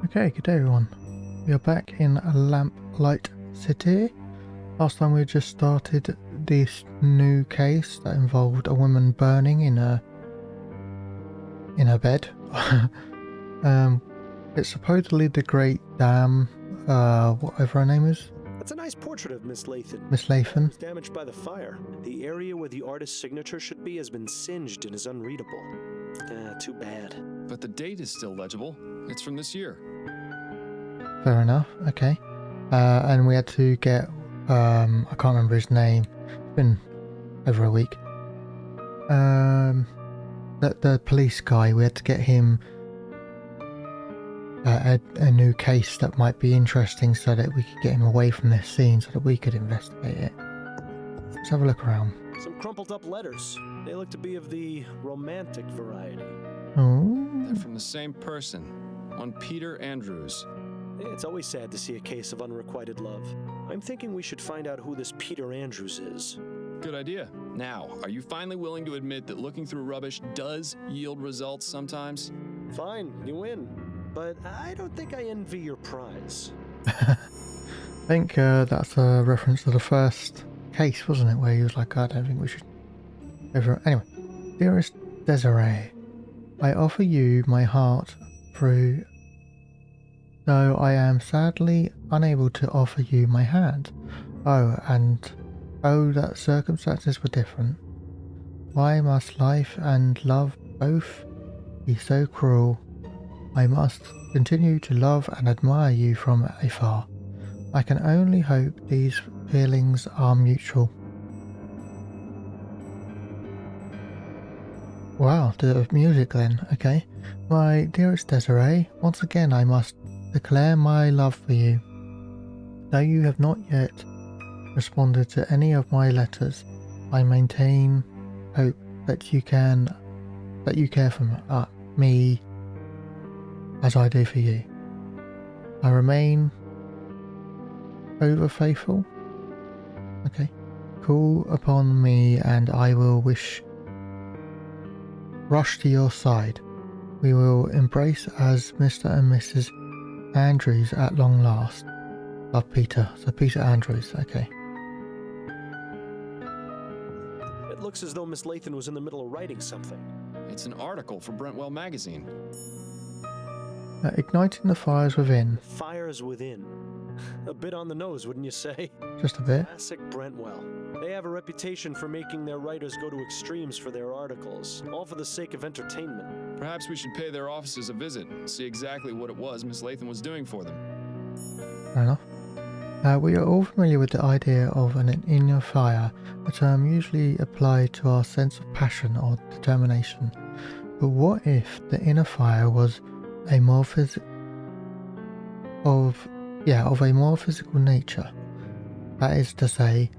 Okay, good day everyone. We are back in Lamplight City. Last time we just started this new case that involved a woman burning in her bed. It's supposedly the Great Dam, whatever her name is. That's a nice portrait of Miss Lathan. Miss Lathan. It was damaged by the fire. The area where the artist's signature should be has been singed and is unreadable. Too bad. But the date is still legible. It's from this year. Fair enough, okay. And we had to get, I can't remember his name. It's been over a week. The police guy, we had to get him a new case that might be interesting so that we could get him away from this scene so that we could investigate it. Let's have a look around. Some crumpled up letters. They look to be of the romantic variety. Oh. They're from the same person. One Peter Andrews. It's always sad to see a case of unrequited love. I'm thinking we should find out who this Peter Andrews is. Good idea. Now, are you finally willing to admit that looking through rubbish does yield results sometimes? Fine, you win. But I don't think I envy your prize. I think that's a reference to the first case, wasn't it? Where he was like, I don't think we should. Anyway, dearest Desiree, I offer you my heart through, though I am sadly unable to offer you my hand. Oh, that circumstances were different. Why must life and love both be so cruel? I must continue to love and admire you from afar. I can only hope these feelings are mutual. Wow, the music then, okay. My dearest Desiree, once again I must declare my love for you. Though you have not yet responded to any of my letters, I maintain hope that you care for me as I do for you. I remain over faithful. Okay. Call upon me and I will rush to your side. We will embrace as Mr. and Mrs. Andrews at long last. Love, Peter. So Peter Andrews, okay. It looks as though Miss Lathan was in the middle of writing something. It's an article for Brentwell magazine. Igniting the fires within. Fires within. A bit on the nose, wouldn't you say? Just a bit. Classic Brentwell. They have a reputation for making their writers go to extremes for their articles, all for the sake of entertainment. Perhaps we should pay their offices a visit, see exactly what it was Miss Lathan was doing for them. Fair enough. We are all familiar with the idea of an inner fire, a term usually applied to our sense of passion or determination. But what if the inner fire was a more of a more physical nature? That is to say,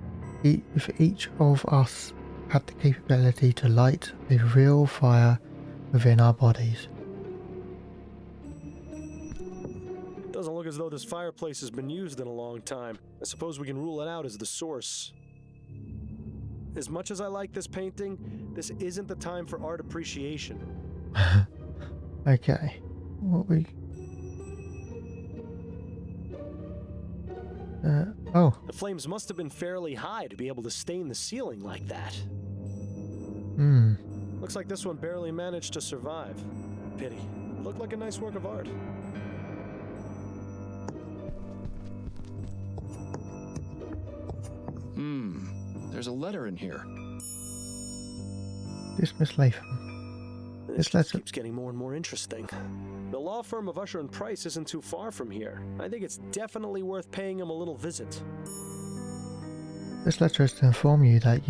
if each of us had the capability to light a real fire within our bodies. Doesn't look as though this fireplace has been used in a long time. I suppose we can rule it out as the source. As much as I like this painting, this isn't the time for art appreciation. Okay. The flames must have been fairly high to be able to stain the ceiling like that. Looks like this one barely managed to survive. Pity. Looked like a nice work of art. There's a letter in here. This Miss Lathan. This letter keeps getting more and more interesting. The law firm of Usher and Price isn't too far from here. I think it's definitely worth paying him a little visit. This letter is to inform you that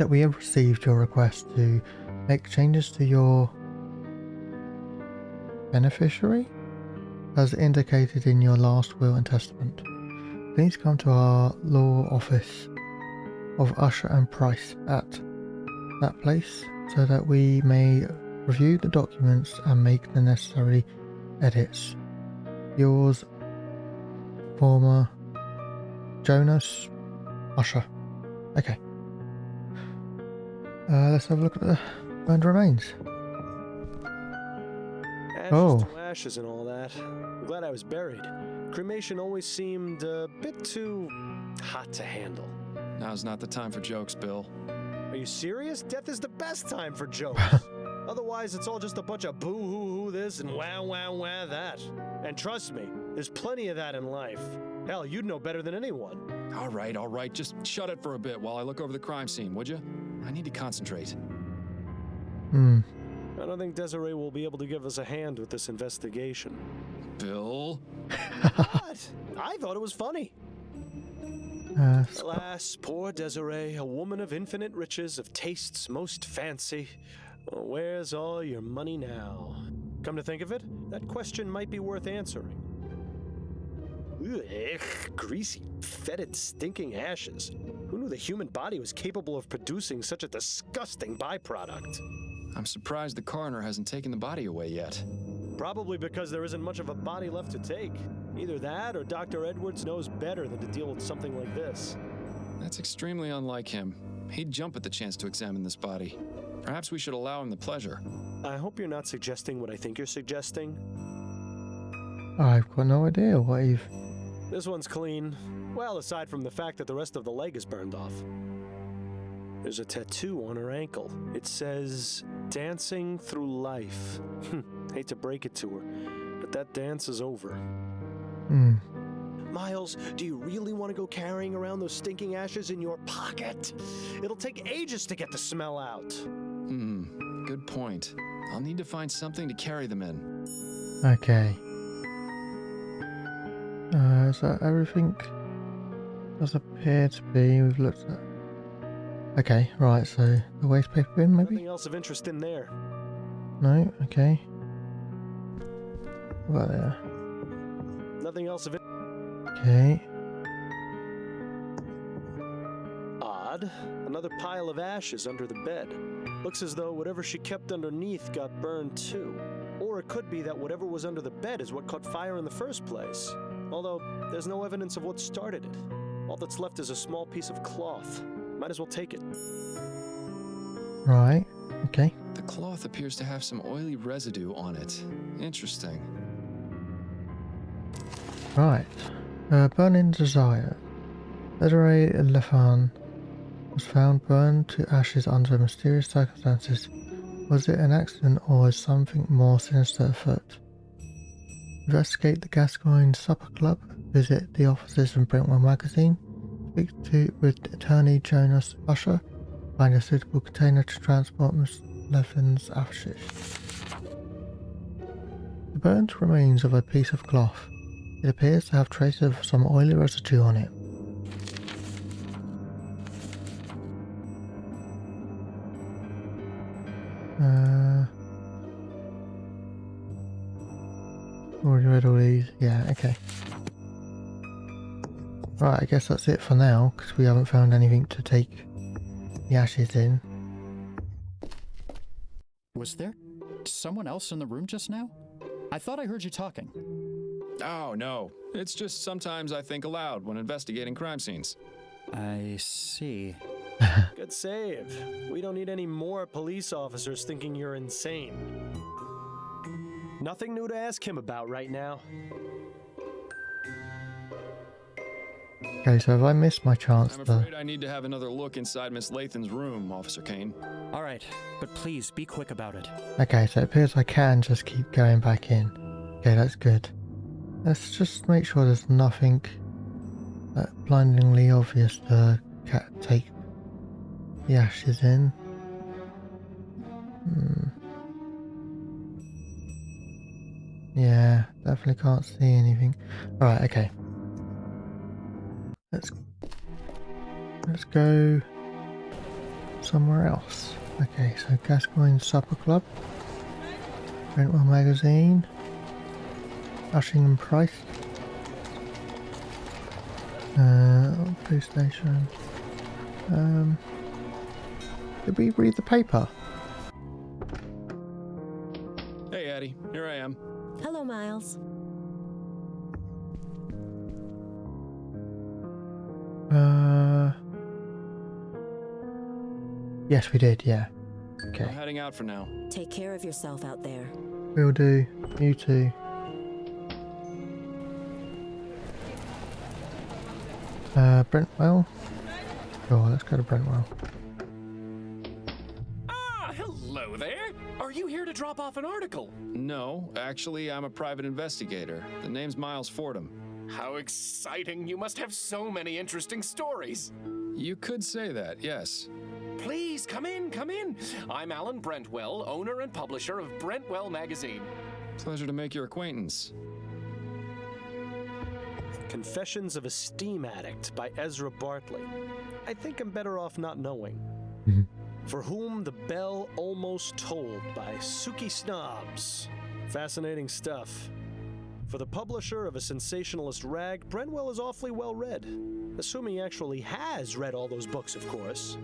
we have received your request to make changes to your beneficiary, as indicated in your last will and testament. Please come to our law office of Usher and Price at that place so that we may review the documents and make the necessary edits. Yours, former Jonas Usher. Okay. Let's have a look at the burned remains. Oh. to ashes and all that. I'm glad I was buried. Cremation always seemed a bit too hot to handle. Now's not the time for jokes, Bill. Are you serious? Death is the best time for jokes. Otherwise, it's all just a bunch of boo-hoo-hoo this and wow-wow-wow that. And trust me, there's plenty of that in life. Hell, you'd know better than anyone. All right. Just shut it for a bit while I look over the crime scene, would you? I need to concentrate. I don't think Desiree will be able to give us a hand with this investigation. Bill? What? I thought it was funny. Alas, poor Desiree, a woman of infinite riches, of tastes most fancy. Well, where's all your money now? Come to think of it, that question might be worth answering. Ugh, greasy, fetid, stinking ashes. Who knew the human body was capable of producing such a disgusting byproduct? I'm surprised the coroner hasn't taken the body away yet. Probably because there isn't much of a body left to take. Either that or Dr. Edwards knows better than to deal with something like this. That's extremely unlike him. He'd jump at the chance to examine this body. Perhaps we should allow him the pleasure. I hope you're not suggesting what I think you're suggesting. I've got no idea what you've... This one's clean. Well, aside from the fact that the rest of the leg is burned off. There's a tattoo on her ankle. It says, "Dancing through life." Hate to break it to her, but that dance is over. Miles, do you really want to go carrying around those stinking ashes in your pocket? It'll take ages to get the smell out. Good point. I'll need to find something to carry them in. Okay. Is that everything? Does appear to be. We've looked at... Okay, right, so the waste paper bin, maybe? Nothing else of interest in there. No? Okay. What about there? Nothing else of it. Okay. Odd. Another pile of ashes under the bed. Looks as though whatever she kept underneath got burned too. Or it could be that whatever was under the bed is what caught fire in the first place. Although, there's no evidence of what started it. All that's left is a small piece of cloth. Might as well take it. Right. Okay. The cloth appears to have some oily residue on it. Interesting. Right. Burning desire. Desiree Lathan was found burned to ashes under mysterious circumstances. Was it an accident or is something more sinister afoot? Investigate the Gascoigne Supper Club. Visit the offices from Brentwell Magazine. Speak with attorney Jonas Usher. Find a suitable container to transport Miss Lathan's ashes. The burnt remains of a piece of cloth. It appears to have traces of some oily residue on it. Already read all these. Yeah, okay. Right, I guess that's it for now, because we haven't found anything to take the ashes in. Was there someone else in the room just now? I thought I heard you talking. Oh, no. It's just sometimes I think aloud when investigating crime scenes. I see. Good save. We don't need any more police officers thinking you're insane. Nothing new to ask him about right now. Okay, so have I missed my chance I'm to... afraid I need to have another look inside Miss Lathan's room, Officer Kane. All right, but please be quick about it. Okay, so it appears I can just keep going back in. Okay, that's good. Let's just make sure there's nothing blindingly obvious to take the ashes in. Yeah, definitely can't see anything. Alright, okay. Let's go somewhere else. Okay, so Gascoigne Supper Club, Brentwell Magazine, Ushingham Price, police station. Did we read the paper? Hey, Addie. Here I am. Hello, Miles. Yes, we did, yeah. I'm Okay. heading out for now. Take care of yourself out there. Will do. You too. Brentwell? Sure, let's go to Brentwell. Ah, hello there. Are you here to drop off an article? No, actually, I'm a private investigator. The name's Miles Fordham. How exciting. You must have so many interesting stories. You could say that, yes. Please, come in, come in. I'm Alan Brentwell, owner and publisher of Brentwell Magazine. Pleasure to make your acquaintance. Confessions of a Steam Addict by Ezra Bartley. I think I'm better off not knowing. For Whom the Bell Almost Tolled by Suki Snobs. Fascinating stuff. For the publisher of a sensationalist rag, Brentwell is awfully well read. Assuming he actually has read all those books, of course.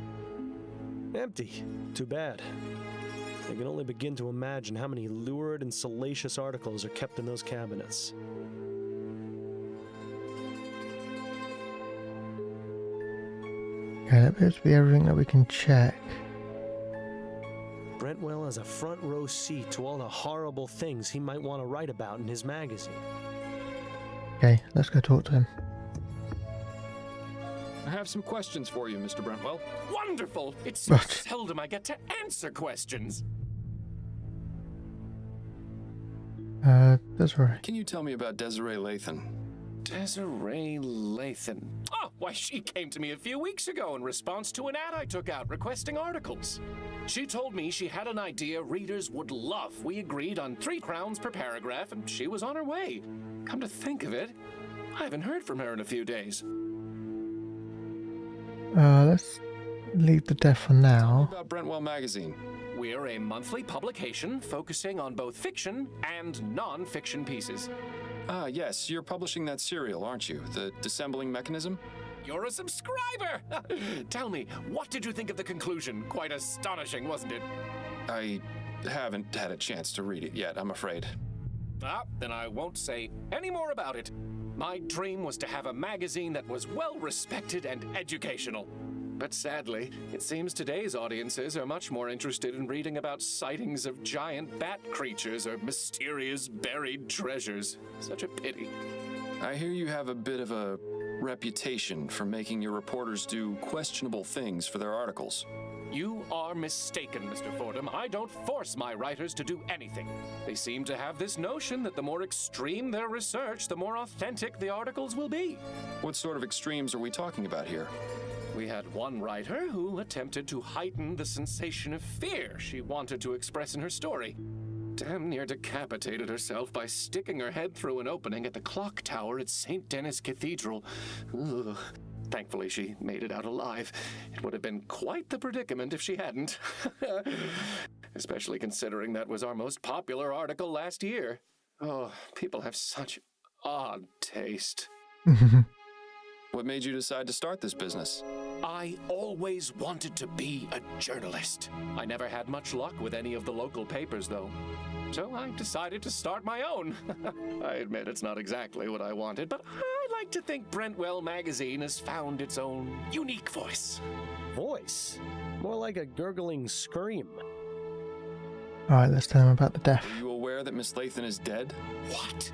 Empty. Too bad. I can only begin to imagine how many lurid and salacious articles are kept in those cabinets. Okay, that appears to be everything that we can check. Brentwell has a front row seat to all the horrible things he might want to write about in his magazine. Okay, let's go talk to him. I have some questions for you, Mr. Brentwell. Wonderful. It's so Right. seldom I get to answer questions. Desiree. Can you tell me about Desiree Lathan? Desiree Lathan. Oh, why, she came to me a few weeks ago in response to an ad I took out requesting articles. She told me she had an idea readers would love. We agreed on 3 crowns per paragraph, and she was on her way. Come to think of it, I haven't heard from her in a few days. Let's leave the death for now. About Brentwell Magazine. We're a monthly publication focusing on both fiction and non-fiction pieces. Ah, yes, you're publishing that serial, aren't you? The Dissembling Mechanism? You're a subscriber! Tell me, what did you think of the conclusion? Quite astonishing, wasn't it? I haven't had a chance to read it yet, I'm afraid. Ah, then I won't say any more about it. My dream was to have a magazine that was well-respected and educational. But sadly, it seems today's audiences are much more interested in reading about sightings of giant bat creatures or mysterious buried treasures. Such a pity. I hear you have a bit of a reputation for making your reporters do questionable things for their articles. You are mistaken, Mr. Fordham. I don't force my writers to do anything. They seem to have this notion that the more extreme their research, the more authentic the articles will be. What sort of extremes are we talking about here? We had one writer who attempted to heighten the sensation of fear she wanted to express in her story. Damn near decapitated herself by sticking her head through an opening at the clock tower at St. Denis Cathedral. Ugh. Thankfully, she made it out alive. It would have been quite the predicament if she hadn't. Especially considering that was our most popular article last year. Oh, people have such odd taste. What made you decide to start this business? I always wanted to be a journalist. I never had much luck with any of the local papers, though. So I decided to start my own. I admit it's not exactly what I wanted, but I like to think Brentwell Magazine has found its own unique voice. Voice? More like a gurgling scream. Alright, let's tell him about the death. Are you aware that Miss Lathan is dead? What?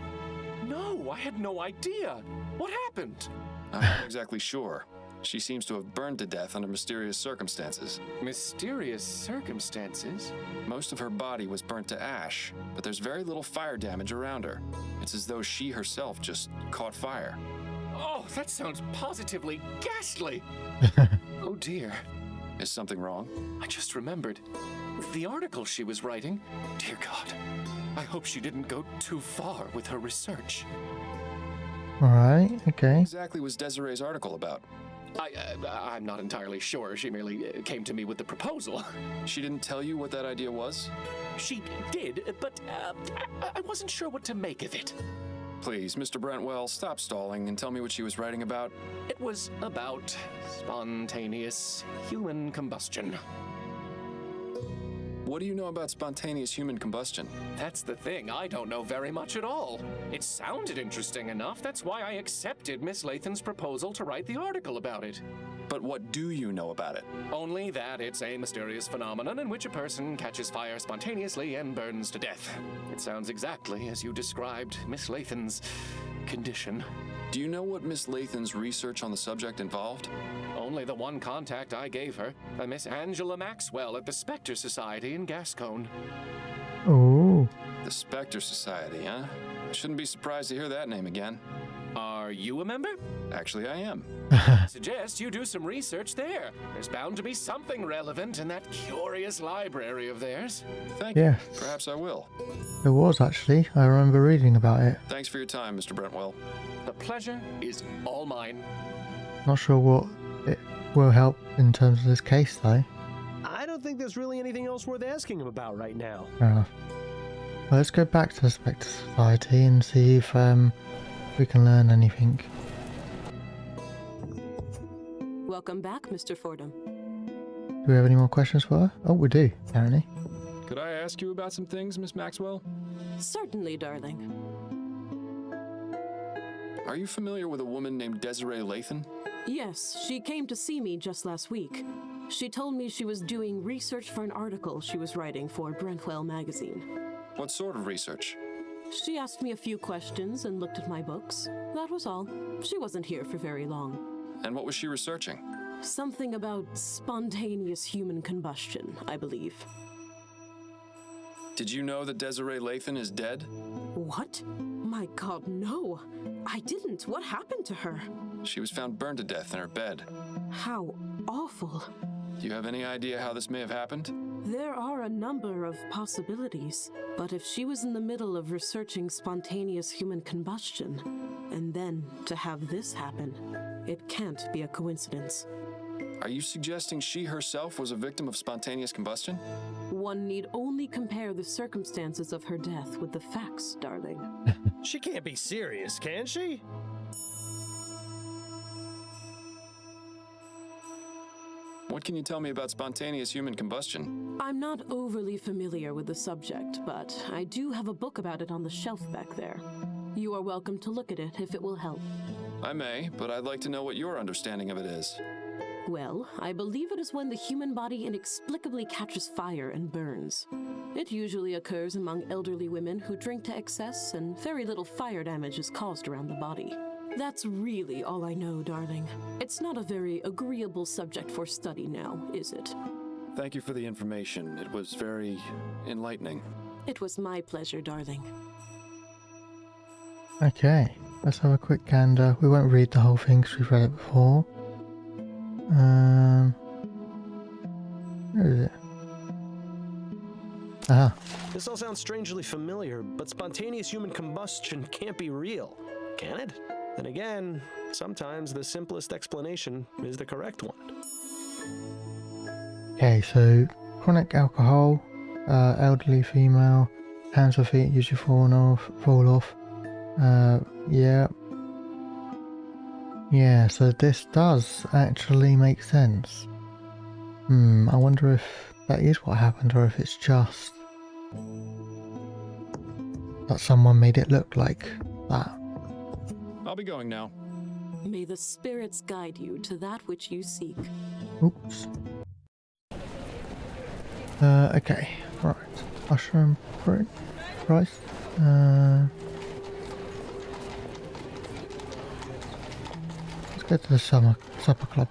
No, I had no idea. What happened? I'm not exactly sure. She seems to have burned to death under mysterious circumstances. Mysterious circumstances? Most of her body was burnt to ash, but there's very little fire damage around her. It's as though she herself just caught fire. Oh, that sounds positively ghastly. Oh dear. Is something wrong? I just remembered. The article she was writing. Dear God. I hope she didn't go too far with her research. Alright, okay. What exactly was Desiree's article about? I'm not entirely sure. She merely came to me with the proposal. She didn't tell you what that idea was? She did, but I wasn't sure what to make of it. Please, Mr. Brentwell, stop stalling and tell me what she was writing about. It was about spontaneous human combustion. What do you know about spontaneous human combustion? That's the thing. I don't know very much at all. It sounded interesting enough. That's why I accepted Miss Lathan's proposal to write the article about it. But what do you know about it? Only that it's a mysterious phenomenon in which a person catches fire spontaneously and burns to death. It sounds exactly as you described Miss Lathan's condition. Do you know what Miss Lathan's research on the subject involved? Only the one contact I gave her, a Miss Angela Maxwell at the Spectre Society in Gascon. Oh. The Spectre Society, huh? I shouldn't be surprised to hear that name again. Are you a member? Actually, I am. I suggest you do some research there. There's bound to be something relevant in that curious library of theirs. Thank you. Yes. Perhaps I will. There was actually. I remember reading about it. Thanks for your time, Mr. Brentwell. The pleasure is all mine. Not sure what it will help in terms of this case, though. I don't think there's really anything else worth asking him about right now. Fair enough. Well, let's go back to the Spectre Society and see if we can learn anything. Welcome back, Mr. Fordham. Do we have any more questions for her? Oh, we do, apparently. Could I ask you about some things, Miss Maxwell? Certainly, darling. Are you familiar with a woman named Desiree Lathan? Yes, she came to see me just last week. She told me she was doing research for an article she was writing for Brentwell magazine. What sort of research? She asked me a few questions and looked at my books. That was all. She wasn't here for very long. And what was she researching? Something about spontaneous human combustion, I believe. Did you know that Desiree Lathan is dead? What? My God, no. I didn't. What happened to her? She was found burned to death in her bed. How awful. Do you have any idea how this may have happened? There are a number of possibilities, but if she was in the middle of researching spontaneous human combustion, and then to have this happen, it can't be a coincidence. Are you suggesting she herself was a victim of spontaneous combustion? One need only compare the circumstances of her death with the facts, darling. She can't be serious, can she? What can you tell me about spontaneous human combustion? I'm not overly familiar with the subject, but I do have a book about it on the shelf back there. You are welcome to look at it if it will help. I may, but I'd like to know what your understanding of it is. Well, I believe it is when the human body inexplicably catches fire and burns. It usually occurs among elderly women who drink to excess, and very little fire damage is caused around the body. That's really all I know, darling. It's not a very agreeable subject for study now, is it? Thank you for the information. It was very enlightening. It was my pleasure, darling. Okay, let's have a quick gander. We won't read the whole thing because we've read it before. Where is it? Aha. This all sounds strangely familiar, but spontaneous human combustion can't be real, can it? Then again, sometimes the simplest explanation is the correct one. Okay, so chronic alcohol, elderly female, hands or feet usually fall off. Yeah, so this does actually make sense. I wonder if that is what happened or if it's just that someone made it look like that. I'll be going now. May the spirits guide you to that which you seek. Oops. Okay, right. Mushroom price. Let's go to the supper club.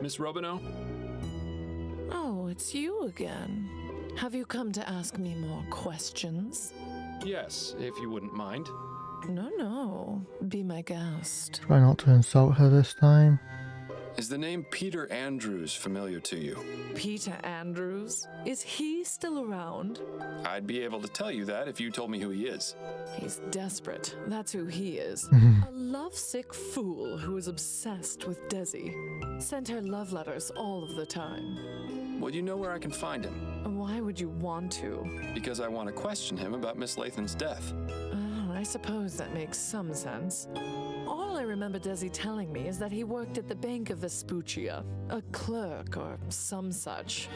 Miss Robino? Oh, it's you again. Have you come to ask me more questions? Yes, if you wouldn't mind. No. Be my guest. Try not to insult her this time. Is the name Peter Andrews familiar to you? Peter Andrews? Is he still around? I'd be able to tell you that if you told me who he is. He's desperate. That's who he is. A lovesick fool who is obsessed with Desi. Sent her love letters all of the time. Well, you know where I can find him? Why would you want to? Because I want to question him about Miss Lathan's death. I suppose that makes some sense. All I remember Desi telling me is that he worked at the Bank of Vespuccia, a clerk or some such.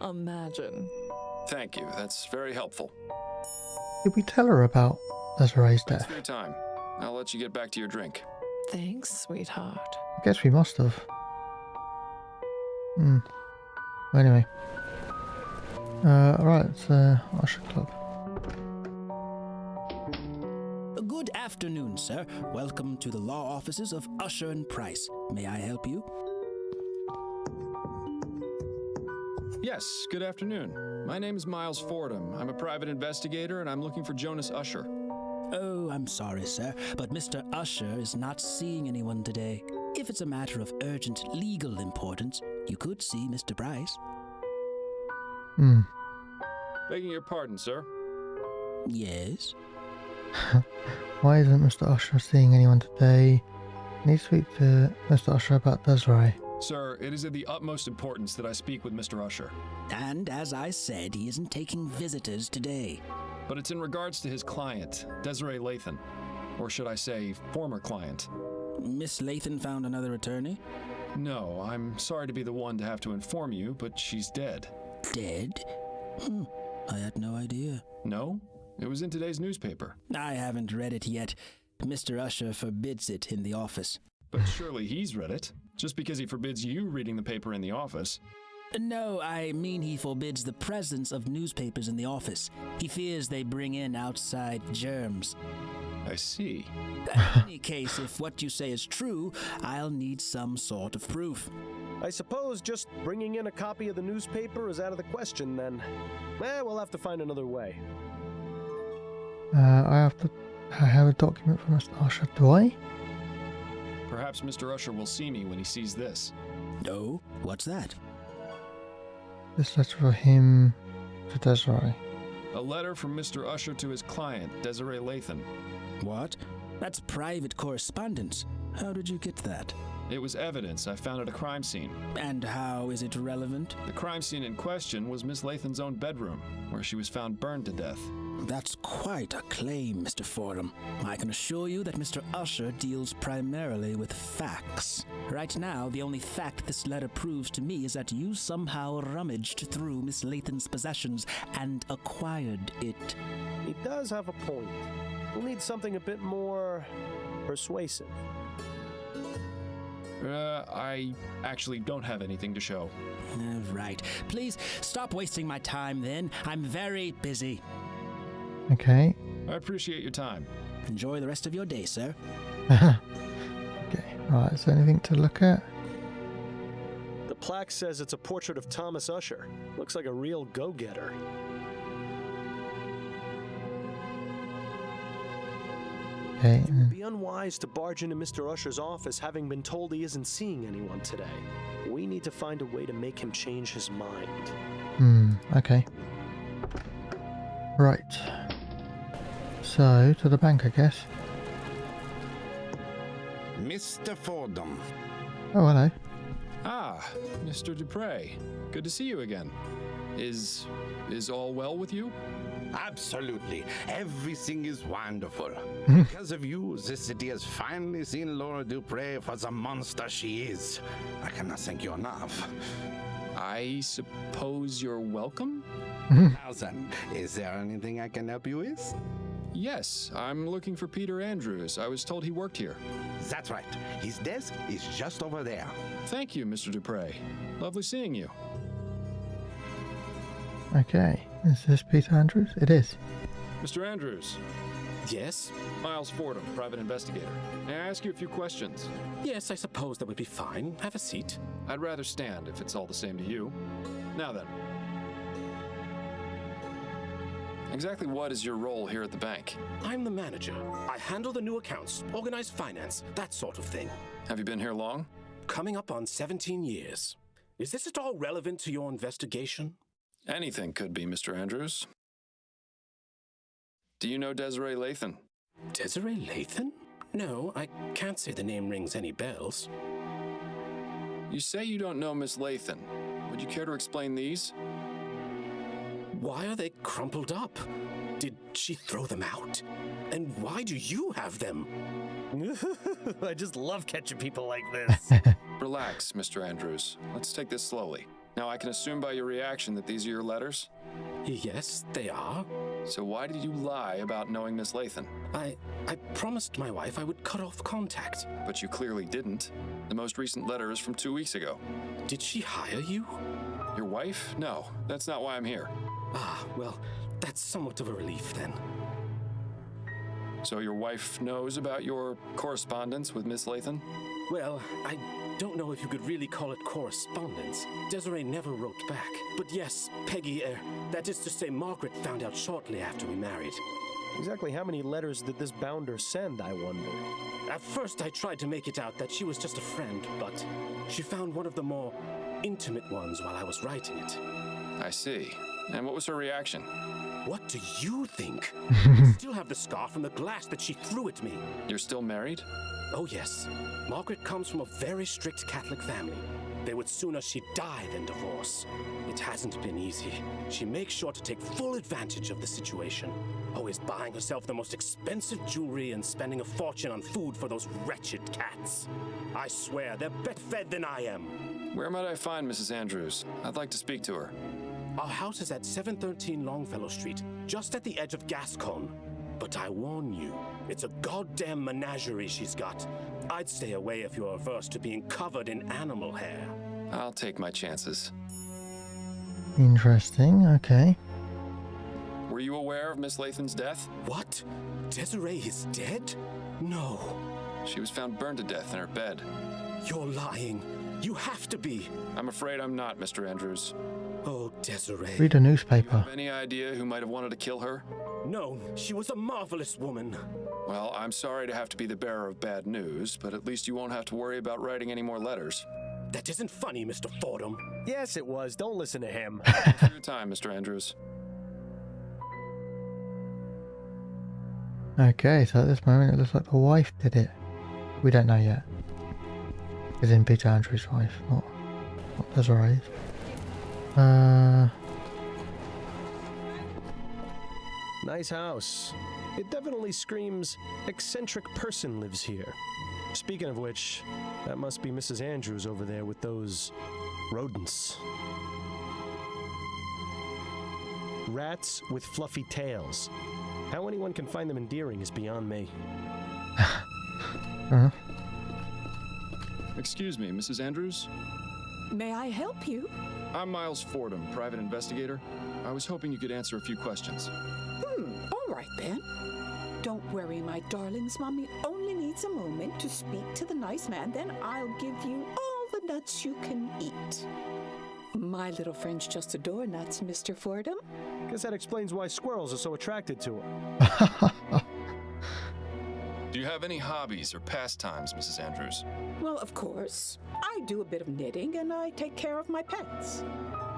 Imagine. Thank you, that's very helpful. Did we tell her about Desiree's Thanks death? for your time. I'll let you get back to your drink. Thanks, sweetheart. I guess we must have. Anyway. Alright, it's Usher Club. Good afternoon, sir. Welcome to the law offices of Usher and Price. May I help you? Yes, good afternoon. My name is Miles Fordham. I'm a private investigator, and I'm looking for Jonas Usher. Oh, I'm sorry, sir, but Mr. Usher is not seeing anyone today. If it's a matter of urgent legal importance, you could see Mr. Price. Begging your pardon, sir. Yes? Why isn't Mr. Usher seeing anyone today? I need to speak to Mr. Usher about Desiree. Sir, it is of the utmost importance that I speak with Mr. Usher. And as I said, he isn't taking visitors today. But it's in regards to his client, Desiree Lathan. Or should I say, former client. Miss Lathan found another attorney? No, I'm sorry to be the one to have to inform you, but she's dead. Dead? I had no idea. No? It was in today's newspaper. I haven't read it yet. Mr. Usher forbids it in the office. But surely he's read it, just because he forbids you reading the paper in the office. No, I mean he forbids the presence of newspapers in the office. He fears they bring in outside germs. I see. In any case, if what you say is true, I'll need some sort of proof. I suppose just bringing in a copy of the newspaper is out of the question then. We'll have to find another way. I have a document from Mr. Usher. Do I? Perhaps Mr. Usher will see me when he sees this. No? What's that? This letter for him to Desiree. A letter from Mr. Usher to his client, Desiree Lathan. What? That's private correspondence. How did you get that? It was evidence I found at a crime scene. And how is it relevant? The crime scene in question was Miss Lathan's own bedroom, where she was found burned to death. That's quite a claim, Mr. Fordham. I can assure you that Mr. Usher deals primarily with facts. Right now, the only fact this letter proves to me is that you somehow rummaged through Miss Lathan's possessions and acquired it. He does have a point. We'll need something a bit more persuasive. I actually don't have anything to show. Right. Please stop wasting my time then. I'm very busy. Okay. I appreciate your time. Enjoy the rest of your day, sir. Okay. Right, is there anything to look at? The plaque says it's a portrait of Thomas Usher. Looks like a real go-getter. Okay. It would be unwise to barge into Mr. Usher's office having been told he isn't seeing anyone today. We need to find a way to make him change his mind. Okay. Right. So, to the bank, I guess. Mr. Fordham. Oh, hello. Ah, Mr. Dupre. Good to see you again. Is all well with you? Absolutely. Everything is wonderful. Because of you, the city has finally seen Laura Dupre for the monster she is. I cannot thank you enough. I suppose you're welcome? Now then, is there anything I can help you with? Yes, I'm looking for Peter Andrews. I was told he worked here. That's right. His desk is just over there. Thank you, Mr. Dupre. Lovely seeing you. Okay. Is this Peter Andrews? It is. Mr. Andrews. Yes? Miles Fordham, private investigator. May I ask you a few questions? Yes, I suppose that would be fine. Have a seat. I'd rather stand if it's all the same to you. Now then. Exactly what is your role here at the bank? I'm the manager. I handle the new accounts, organize finance, that sort of thing. Have you been here long? Coming up on 17 years. Is this at all relevant to your investigation? Anything could be, Mr. Andrews. Do you know Desiree Lathan? Desiree Lathan? No, I can't say the name rings any bells. You say you don't know Miss Lathan. Would you care to explain these? Why are they crumpled up? Did she throw them out? And why do you have them? I just love catching people like this. Relax, Mr. Andrews. Let's take this slowly. Now, I can assume by your reaction that these are your letters? Yes, they are. So why did you lie about knowing Miss Lathan? I promised my wife I would cut off contact. But you clearly didn't. The most recent letter is from 2 weeks ago. Did she hire you? Your wife? No, that's not why I'm here. Ah, well, that's somewhat of a relief then. So your wife knows about your correspondence with Miss Lathan? Well, I don't know if you could really call it correspondence. Desiree never wrote back. But yes, Peggy, that is to say Margaret found out shortly after we married. Exactly how many letters did this bounder send, I wonder? At first, I tried to make it out that she was just a friend, but she found one of the more intimate ones while I was writing it. I see. And what was her reaction? What do you think? I still have the scar from the glass that she threw at me. You're still married? Oh, yes. Margaret comes from a very strict Catholic family. They would sooner she die than divorce. It hasn't been easy. She makes sure to take full advantage of the situation, always buying herself the most expensive jewelry and spending a fortune on food for those wretched cats. I swear, they're better fed than I am. Where might I find Mrs. Andrews? I'd like to speak to her. Our house is at 713 Longfellow Street, just at the edge of Gascon. But I warn you, it's a goddamn menagerie she's got. I'd stay away if you're averse to being covered in animal hair. I'll take my chances. Interesting, okay. Were you aware of Miss Lathan's death? What? Desiree is dead? No. She was found burned to death in her bed. You're lying. You have to be. I'm afraid I'm not, Mr. Andrews. Oh, Desiree. Read a newspaper. Have any idea who might have wanted to kill her? No, she was a marvelous woman. Well, I'm sorry to have to be the bearer of bad news, but at least you won't have to worry about writing any more letters. That isn't funny, Mr. Fordham. Yes, it was. Don't listen to him. Thanks for your time, Mr. Andrews. Okay, so at this moment it looks like the wife did it. We don't know yet. As in Peter Andrews' wife, not Desiree's. Nice house. It definitely screams, eccentric person lives here. Speaking of which, that must be Mrs. Andrews over there with those rodents. Rats with fluffy tails. How anyone can find them endearing is beyond me. Excuse me, Mrs. Andrews? May I help you? I'm Miles Fordham, private investigator. I was hoping you could answer a few questions. All right then. Don't worry, my darlings. Mommy only needs a moment to speak to the nice man, then I'll give you all the nuts you can eat. My little friends just adore nuts, Mr. Fordham. Guess that explains why squirrels are so attracted to her. Do you have any hobbies or pastimes, Mrs. Andrews? Well, of course. I do a bit of knitting and I take care of my pets.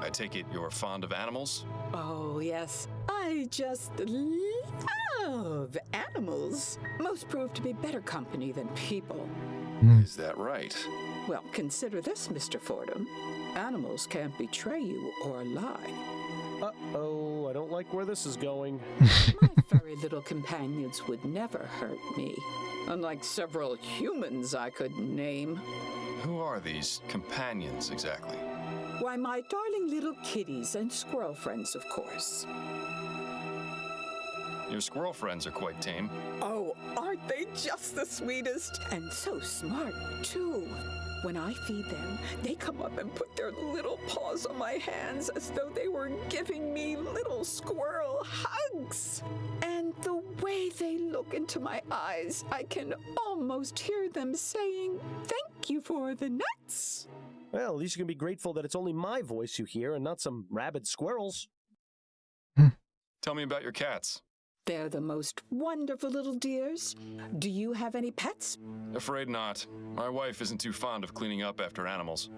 I take it you're fond of animals? Oh, yes. I just love animals. Most prove to be better company than people. Is that right? Well, consider this, Mr. Fordham. Animals can't betray you or lie. Uh-oh, I don't like where this is going. My furry little companions would never hurt me, unlike several humans I could name. Who are these companions exactly? Why, my darling little kitties and squirrel friends, of course. Your squirrel friends are quite tame. Oh, aren't they just the sweetest? And so smart, too. When I feed them, they come up and put their little paws on my hands as though they were giving me little squirrel hugs. And the way they look into my eyes, I can almost hear them saying, "Thank you for the nuts." Well, at least you can be grateful that it's only my voice you hear and not some rabid squirrels. Tell me about your cats. They're the most wonderful little dears. Do you have any pets? Afraid not. My wife isn't too fond of cleaning up after animals.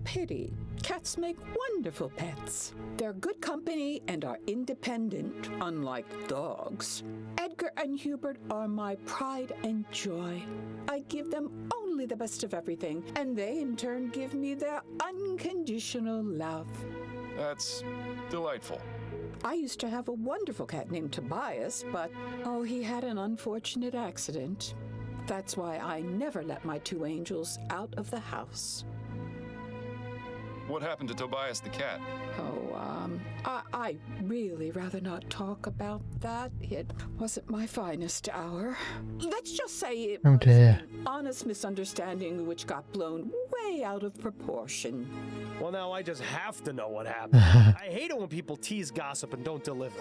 Pity. Cats make wonderful pets. They're good company and are independent, unlike dogs. Edgar and Hubert are my pride and joy. I give them only the best of everything, and they in turn give me their unconditional love. That's delightful. I used to have a wonderful cat named Tobias, but, oh, he had an unfortunate accident. That's why I never let my two angels out of the house. What happened to Tobias the cat? Oh, I really rather not talk about that. It wasn't my finest hour. Let's just say it Oh was dear. an honest misunderstanding which got blown way out of proportion. Well, now I just have to know what happened. I hate it when people tease gossip and don't deliver.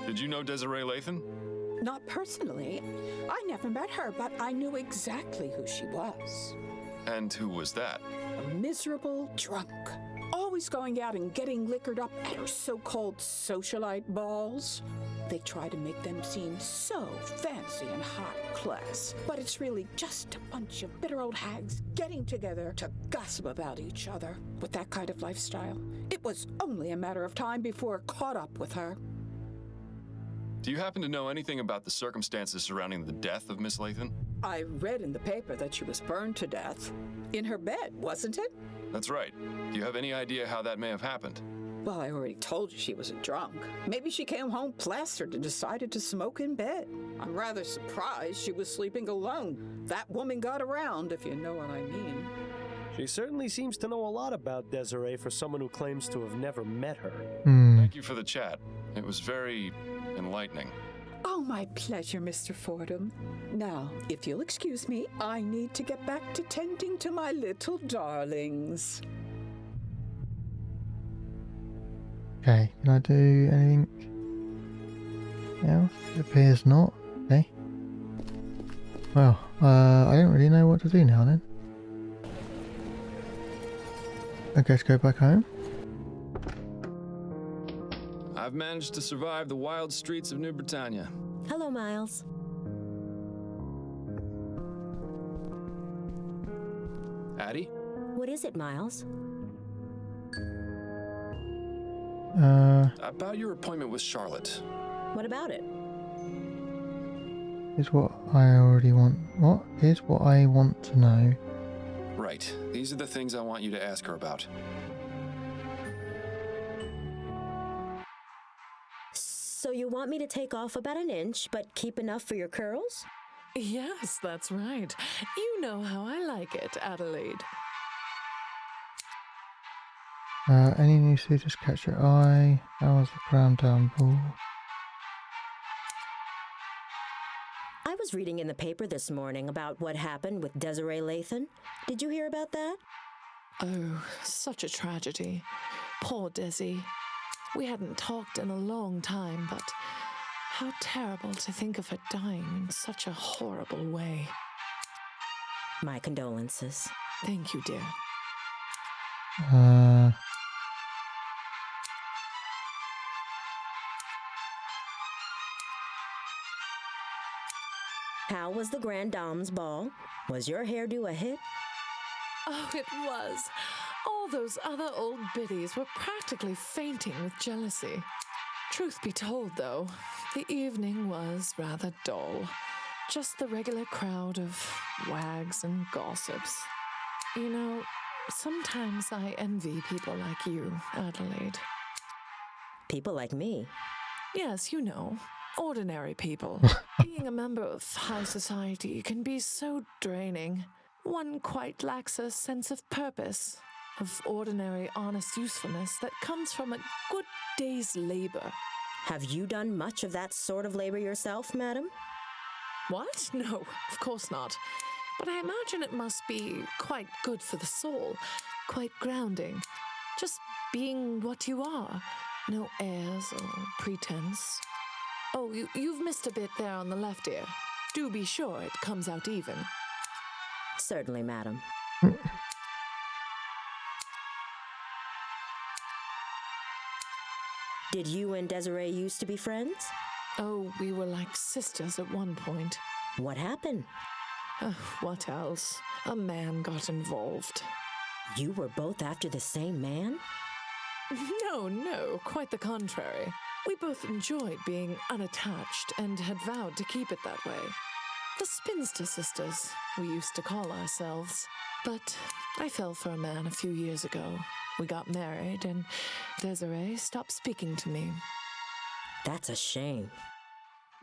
Did you know Desiree Lathan? Not personally. I never met her, but I knew exactly who she was. And who was that? A miserable drunk. Always going out and getting liquored up at her so-called socialite balls. They try to make them seem so fancy and high class, but it's really just a bunch of bitter old hags getting together to gossip about each other. With that kind of lifestyle, it was only a matter of time before it caught up with her. Do you happen to know anything about the circumstances surrounding the death of Miss Lathan? I read in the paper that she was burned to death. In her bed, wasn't it? That's right. Do you have any idea how that may have happened? Well, I already told you she was a drunk. Maybe she came home plastered and decided to smoke in bed. I'm rather surprised she was sleeping alone. That woman got around, if you know what I mean. She certainly seems to know a lot about Desiree for someone who claims to have never met her. Thank you for the chat. It was very enlightening. Oh, my pleasure, Mr. Fordham. Now, if you'll excuse me, I need to get back to tending to my little darlings. Okay, can I do anything else? It appears not. Okay. Well, I don't really know what to do now then. I guess go back home. I've managed to survive the wild streets of New Britannia. Hello, Miles. Addie? What is it, Miles? About your appointment with Charlotte. What about it? Is what I already want. What is what I want to know? Right. These are the things I want you to ask her about. So you want me to take off about an inch, but keep enough for your curls? Yes, that's right. You know how I like it, Adelaide. Any new suitors catch your eye? How was the crown down ball? I was reading in the paper this morning about what happened with Desiree Lathan. Did you hear about that? Oh, such a tragedy. Poor Desi. We hadn't talked in a long time, but how terrible to think of her dying in such a horrible way. My condolences. Thank you, dear. How was the Grand Dame's ball? Was your hairdo a hit? Oh, it was. All those other old biddies were practically fainting with jealousy. Truth be told, though, the evening was rather dull. Just the regular crowd of wags and gossips. You know, sometimes I envy people like you, Adelaide. People like me? Yes, you know, ordinary people. Being a member of high society can be so draining. One quite lacks a sense of purpose, of ordinary, honest usefulness that comes from a good day's labor. Have you done much of that sort of labor yourself, madam? What? No, of course not. But I imagine it must be quite good for the soul, quite grounding. Just being what you are. No airs or pretense. Oh, you've missed a bit there on the left ear. Do be sure it comes out even. Certainly, madam. Did you and Desiree used to be friends? Oh, we were like sisters at one point. What happened? What else? A man got involved. You were both after the same man? No, quite the contrary. We both enjoyed being unattached and had vowed to keep it that way. The Spinster Sisters, we used to call ourselves. But I fell for a man a few years ago. We got married, and Desiree stopped speaking to me. That's a shame.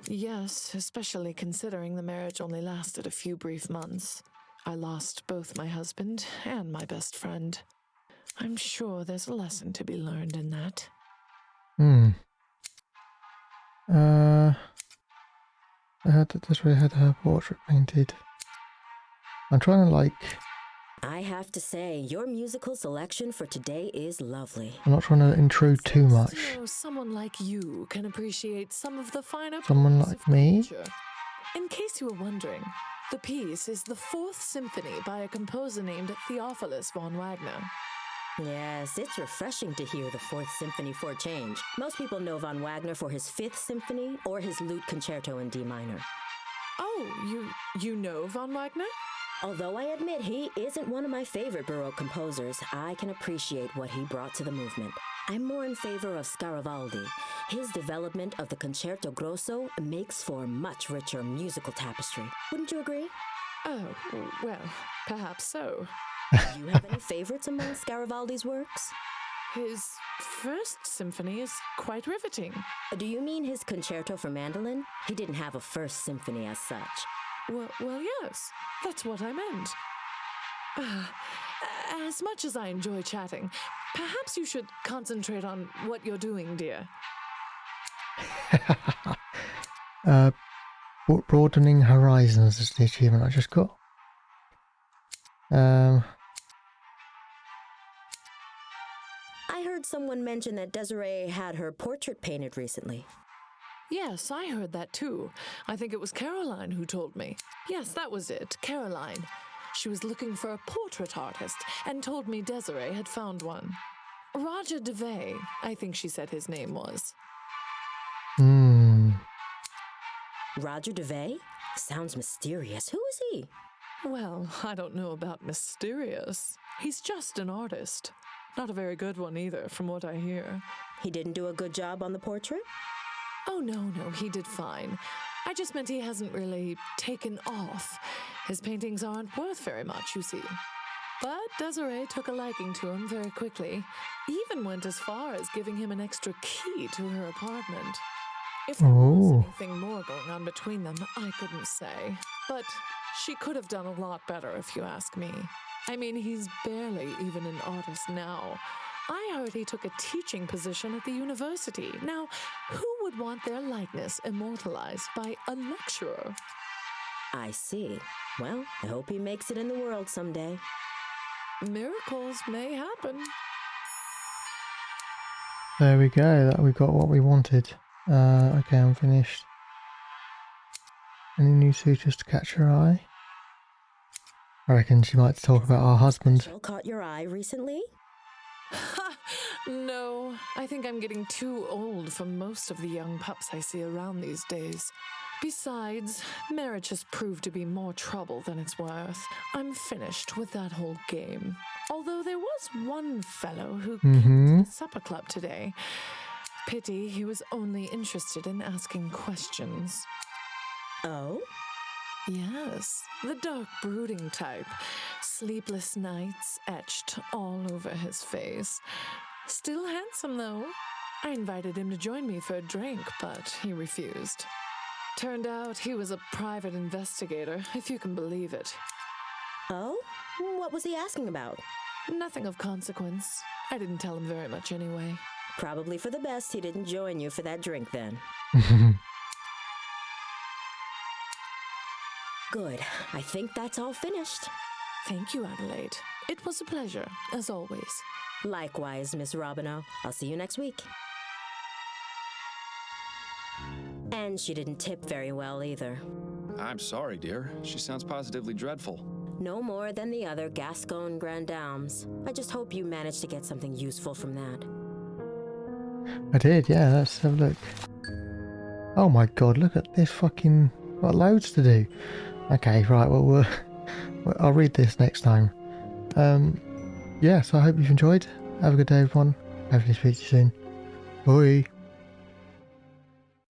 Yes, especially considering the marriage only lasted a few brief months. I lost both my husband and my best friend. I'm sure there's a lesson to be learned in that. I heard that Desiree had her portrait painted. I'm trying to like... I have to say, your musical selection for today is lovely. I'm not trying to intrude too much. So someone like you can appreciate some of the finer Someone parts like of me? culture. In case you were wondering, the piece is the 4th symphony by a composer named Theophilus von Wagner. Yes, it's refreshing to hear the 4th Symphony for a change. Most people know von Wagner for his 5th Symphony or his lute concerto in D minor. Oh, you know von Wagner? Although I admit he isn't one of my favorite Baroque composers, I can appreciate what he brought to the movement. I'm more in favor of Scaravaldi. His development of the Concerto Grosso makes for much richer musical tapestry. Wouldn't you agree? Oh, well, perhaps so. Do you have any favorites among Scaravaldi's works? His 1st symphony is quite riveting. Do you mean his concerto for mandolin? He didn't have a 1st symphony as such. Well, yes, that's what I meant. As much as I enjoy chatting, perhaps you should concentrate on what you're doing, dear. Broadening horizons is the achievement I just got. I heard someone mention that Desiree had her portrait painted recently. Yes, I heard that too. I think it was Caroline who told me. Yes, that was it, Caroline. She was looking for a portrait artist and told me Desiree had found one. Roger DeVay, I think she said his name was. Roger DeVay? Sounds mysterious. Who is he? Well, I don't know about mysterious. He's just an artist. Not a very good one either, from what I hear. He didn't do a good job on the portrait? Oh, no, he did fine. I just meant he hasn't really taken off. His paintings aren't worth very much, you see. But Desiree took a liking to him very quickly, even went as far as giving him an extra key to her apartment. If there was anything more going on between them, I couldn't say. But she could have done a lot better, if you ask me. I mean, he's barely even an artist now. I heard he took a teaching position at the university. Now, who would want their likeness immortalized by a lecturer? I see. Well, I hope he makes it in the world someday. Miracles may happen. There we go. We got what we wanted. Okay, I'm finished. Any new suitors to catch her eye? I reckon she might talk about our husband. Caught your eye recently? No, I think I'm getting too old for most of the young pups I see around these days. Besides, marriage has proved to be more trouble than it's worth. I'm finished with that whole game. Although there was one fellow who came to the supper club today. Pity he was only interested in asking questions. Oh? Yes, the dark brooding type. Sleepless nights etched all over his face. Still handsome, though. I invited him to join me for a drink, but he refused. Turned out he was a private investigator, if you can believe it. Oh? What was he asking about? Nothing of consequence. I didn't tell him very much anyway. Probably for the best he didn't join you for that drink then. Good. I think that's all finished. Thank you, Adelaide. It was a pleasure, as always. Likewise, Miss Robinow. I'll see you next week. And she didn't tip very well either. I'm sorry, dear. She sounds positively dreadful. No more than the other Gascon Grand Dames. I just hope you managed to get something useful from that. I did, yeah. Let's have a look. Oh my god, look at this fucking... Got loads to do. Okay, right, well, I'll read this next time. Yeah, so I hope you've enjoyed. Have a good day, everyone. Hopefully speak to you soon. Bye.